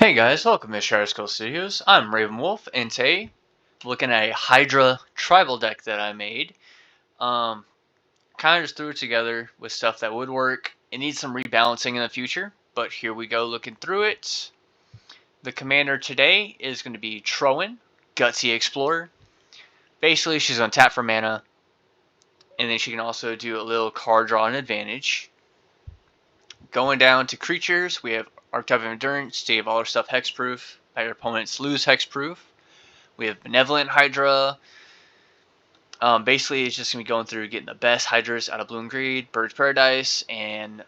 Hey guys, welcome to Shattered Skull Studios. I'm Raven Wolf, and today I'm looking at a Hydra tribal deck that I made. Kind of just threw it together with stuff that would work. It needs some rebalancing in the future, but here we go looking through it. The commander today is going to be Trowan, Gutsy Explorer. Basically, she's going to tap for mana, and then she can also do a little card draw and advantage. Going down to creatures, we have Archetype of Endurance, State of all our stuff hexproof. Your opponents lose hexproof. We have Benevolent Hydra. Basically, it's just going to be going through getting the best Hydras out of Blue and Greed, Bird's Paradise, and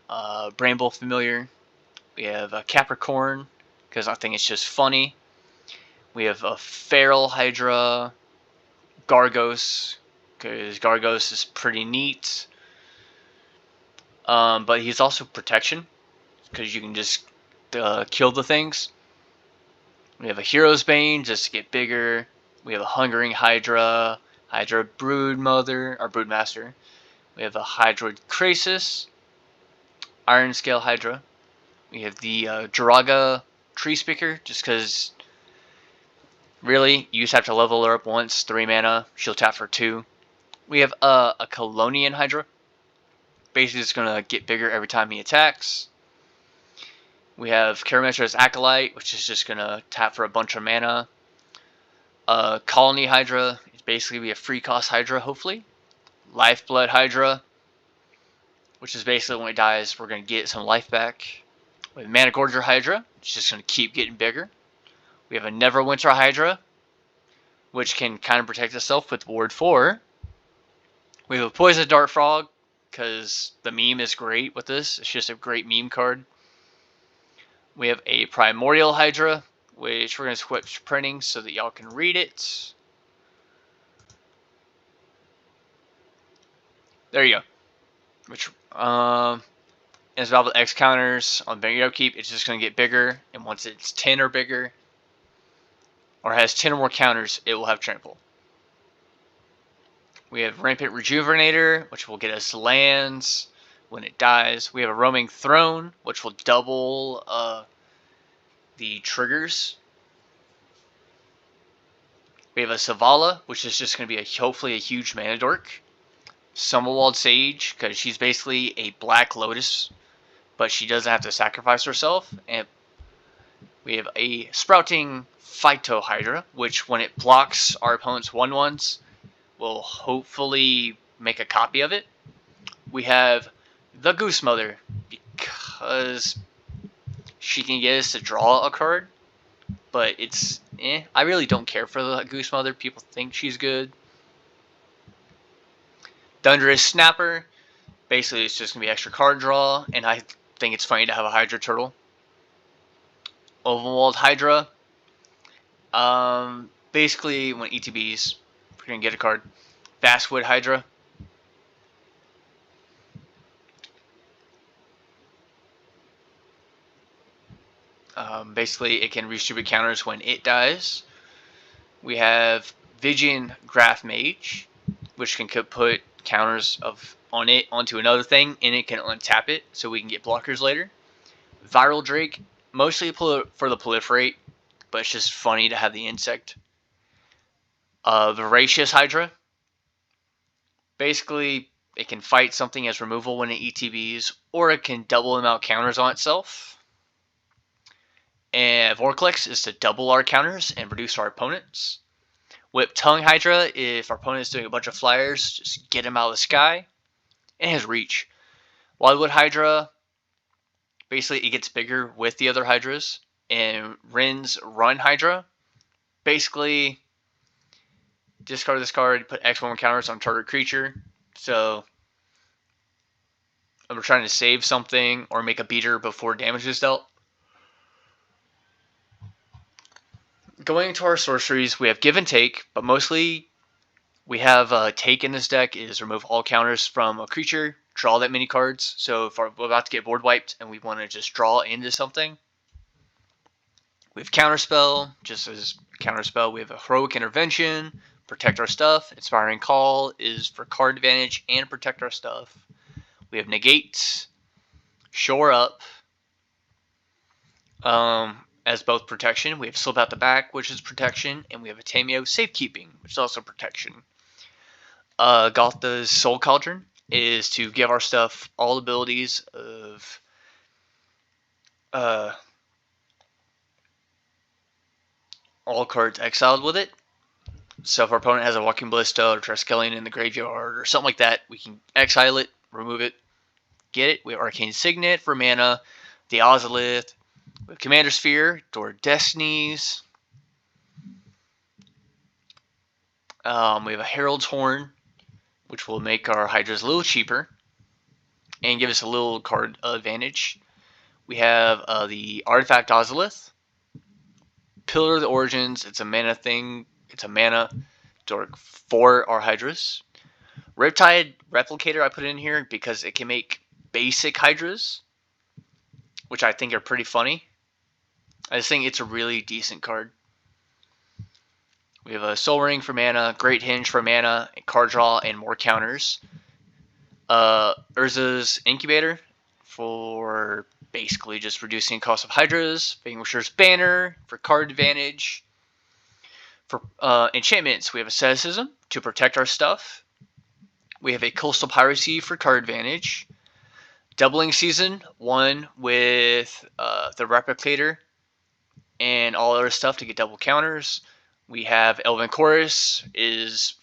Bramble Familiar. We have Capricorn, because I think it's just funny. We have a Feral Hydra, Gargos, because Gargos is pretty neat. But he's also Protection, because you can just kill the things. We have a Hero's Bane, just to get bigger. We have a Hungering Hydra, Hydra Broodmother, or Broodmaster. We have a Hydroid Krasis, Iron Scale Hydra. We have the Jiraga Tree Speaker, just because, really, you just have to level her up once, 3 mana, she'll tap for 2. We have a Colonian Hydra. Basically, it's going to get bigger every time he attacks. We have Karametra's Acolyte, which is just going to tap for a bunch of mana. Colony Hydra is basically be a free cost Hydra, hopefully. Lifeblood Hydra, which is basically when it dies, we're going to get some life back. We have Mana Gorger Hydra, it's just going to keep getting bigger. We have a Neverwinter Hydra, which can kind of protect itself with Ward 4. We have a Poison Dart Frog, because the meme is great with this. It's just a great meme card. We have a Primordial Hydra, which we're going to switch printing so that y'all can read it. There you go. Which is about the X counters on Bang Upkeep. It's just going to get bigger, and once it's 10 or bigger, or has 10 or more counters, it will have Trample. We have Rampant Rejuvenator, which will get us lands when it dies. We have a Roaming Throne, which will double the triggers. We have a Savala, which is just going to be hopefully a huge mana dork. Summerwald Sage, because she's basically a Black Lotus, but she doesn't have to sacrifice herself. And we have a Sprouting Phyto Hydra, which when it blocks our opponent's 1/1s, will hopefully make a copy of it. We have the Goose Mother, because she can get us to draw a card, but it's I really don't care for the Goose Mother. People think she's good. Thunderous Snapper, basically it's just going to be extra card draw, and I think it's funny to have a Hydra Turtle. Ovalwald Hydra, basically when ETBs, we're going to get a card. Vastwood Hydra. Basically, it can redistribute counters when it dies. We have Vigian Graph Mage, which can put counters on it onto another thing, and it can untap it, so we can get blockers later. Viral Drake, mostly for the proliferate, but it's just funny to have the insect. Voracious Hydra. Basically, it can fight something as removal when it ETBs, or it can double amount counters on itself. And Vorklex is to double our counters and reduce our opponents. Whip Tongue Hydra, if our opponent is doing a bunch of flyers, just get him out of the sky. And it has reach. Wildwood Hydra, basically it gets bigger with the other Hydras. And Rin's Run Hydra, basically discard this card, put X1 counters on target creature. So we're trying to save something or make a beater before damage is dealt. Going into our sorceries, we have Give and Take, but mostly we have Take in this deck is remove all counters from a creature, draw that many cards. So if we're about to get board wiped and we want to just draw into something, we have Counterspell, just as Counterspell. We have a Heroic Intervention, protect our stuff. Inspiring Call is for card advantage and protect our stuff. We have Negate, Shore Up, as both protection. We have Slip Out the Back, which is protection, and we have a Tameo Safekeeping, which is also protection. Gotha's Soul Cauldron is to give our stuff all abilities of all cards exiled with it. So if our opponent has a Walking Ballista or Triskelion in the graveyard or something like that, we can exile it, remove it, get it. We have Arcane Signet for mana, the Ozolith, we have Commander Sphere, Door of Destinies. We have a Herald's Horn, which will make our Hydras a little cheaper and give us a little card advantage. We have the Artifact Ozolith, Pillar of the Origins. It's a mana thing. It's a mana dork for our Hydras. Riptide Replicator I put in here because it can make basic Hydras, which I think are pretty funny. I just think it's a really decent card. We have a Soul Ring for mana, Great Hinge for mana, card draw, and more counters. Urza's Incubator for basically just reducing the cost of Hydras. Vanquisher's Banner for card advantage. For enchantments, we have Asceticism to protect our stuff. We have a Coastal Piracy for card advantage. Doubling Season 1 with the Replicator and all other stuff to get double counters. We have Elven Chorus is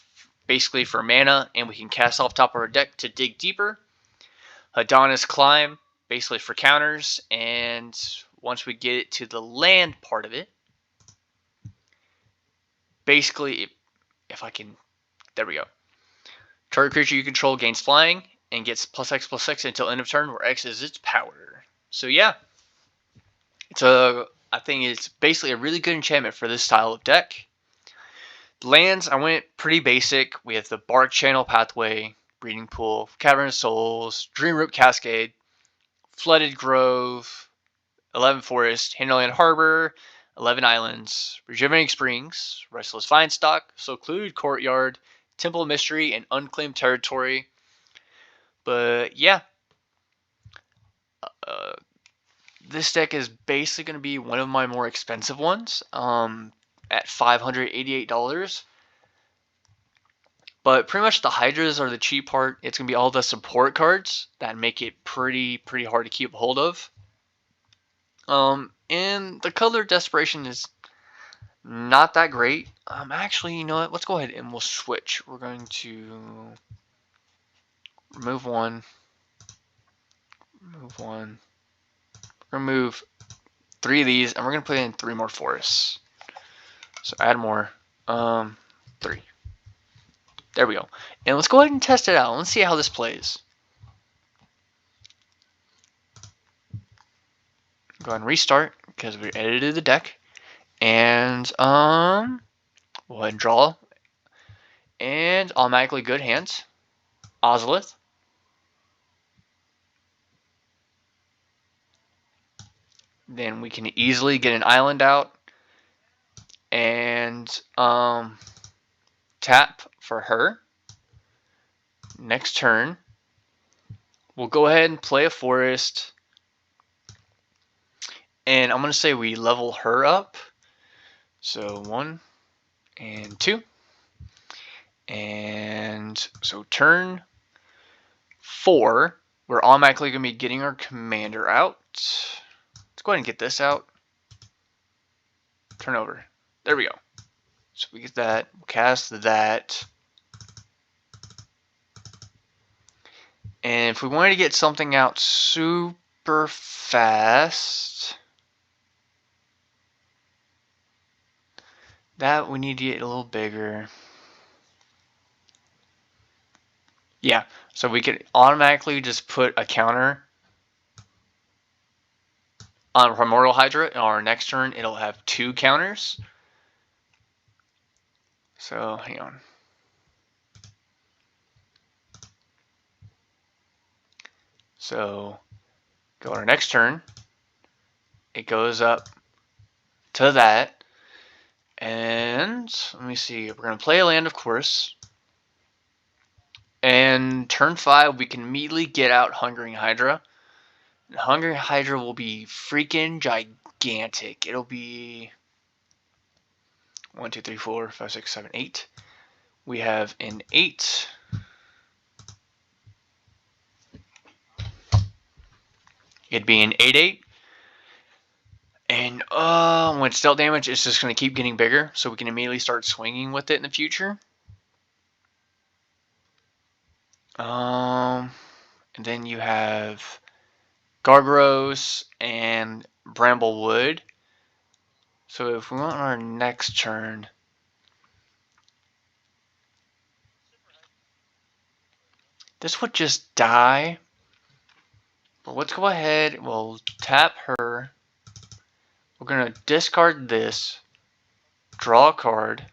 basically for mana, and we can cast off top of our deck to dig deeper. Hadana's Climb, basically for counters, and once we get it to the land part of it, basically, if I can, there we go. Target creature you control gains flying and gets +X/+X until end of turn, where X is its power. So yeah, I think it's basically a really good enchantment for this style of deck. Lands, I went pretty basic. We have the Bark Channel Pathway, Breeding Pool, Cavern of Souls, Dreamroot Cascade, Flooded Grove, 11 Forest, Hinterland Harbor, 11 Islands, Rejuvenating Springs, Restless Vinestock, Secluded Courtyard, Temple of Mystery, and Unclaimed Territory. But yeah, this deck is basically going to be one of my more expensive ones. At $588. But pretty much the Hydras are the cheap part. It's going to be all the support cards that make it pretty hard to keep hold of. And the color Desperation is not that great. Actually, you know what? Let's go ahead and we'll switch. We're going to remove one. Remove one. We're going to move 3 of these, and we're going to put in 3 more forests. So add more. 3. There we go. And let's go ahead and test it out. Let's see how this plays. Go ahead and restart because we edited the deck. And we'll go ahead and draw. And automatically good hands. Ozolith. Then we can easily get an island out. And tap for her. Next turn, we'll go ahead and play a forest. And I'm going to say we level her up. So 1 and 2. And so turn 4, we're automatically going to be getting our commander out. Let's go ahead and get this out. Turn over. There we go. So we get that, cast that. And if we wanted to get something out super fast, that we need to get a little bigger. Yeah, so we could automatically just put a counter on Primordial Hydra, and on our next turn it'll have 2 counters. So, hang on. So, go on our next turn. It goes up to that. And, let me see. We're going to play a land, of course. And turn 5, we can immediately get out Hungering Hydra. Hungry Hydra will be freaking gigantic. It'll be 1, 2, 3, 4, 5, 6, 7, 8. We have an 8. It'd be an 8/8. And when it's dealt damage, it's just going to keep getting bigger, so we can immediately start swinging with it in the future. And then you have Gargros and Bramblewood. So if we want our next turn, this would just die. But let's go ahead. We'll tap her. We're going to discard this. Draw a card.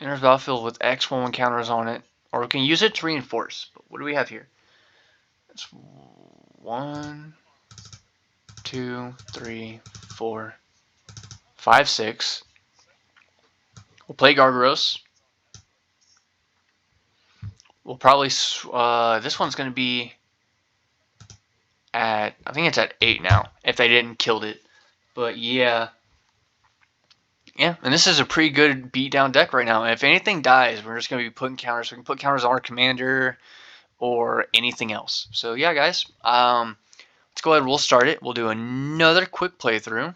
Enters battlefield with X1 counters on it. Or we can use it to reinforce. But what do we have here? It's 1, 2, 3, 4, 5, 6. We'll play Gargros. We'll probably this one's going to be at, I think it's at 8 now, if they didn't killed it. But yeah, and this is a pretty good beatdown deck right now. And if anything dies, we're just going to be putting counters. We can put counters on our commander or anything else. So yeah, guys, let's go ahead. We'll start it. We'll do another quick playthrough.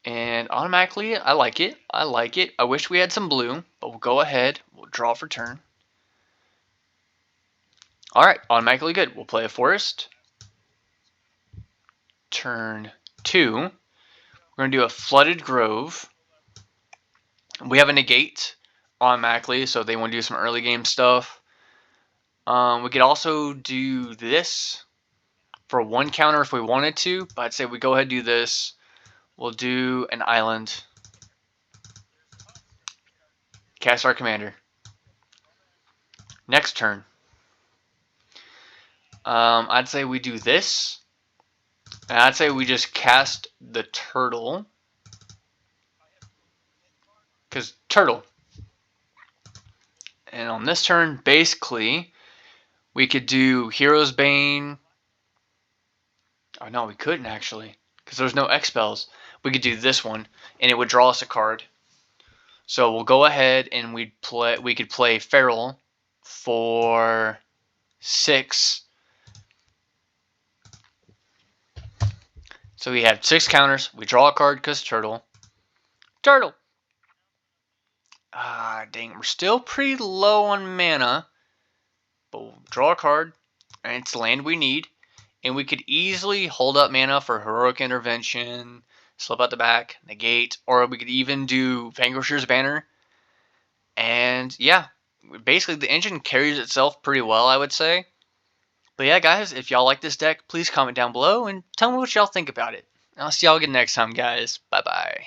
And automatically, I like it. I like it. I wish we had some blue, but we'll go ahead. We'll draw for turn. Alright, automatically good. We'll play a forest. Turn 2. We're going to do a flooded grove. We have a negate automatically, so they want to do some early game stuff. We could also do this for 1 counter if we wanted to, but I'd say we go ahead and do this. We'll do an island. Cast our commander. Next turn. I'd say we do this. And I'd say we just cast the turtle. Because turtle. And on this turn, basically, we could do Hero's Bane. Oh, no, we couldn't actually. Because there's no X spells. We could do this one, and it would draw us a card. So we'll go ahead and we could play Feral for 6. So we have 6 counters. We draw a card because turtle. Turtle! Ah, dang. We're still pretty low on mana. But we'll draw a card. And it's land we need. And we could easily hold up mana for Heroic Intervention, slip out the back, negate, or we could even do Vanquisher's Banner. And yeah, basically the engine carries itself pretty well, I would say. But yeah, guys, if y'all like this deck, please comment down below and tell me what y'all think about it. I'll see y'all again next time, guys. Bye-bye.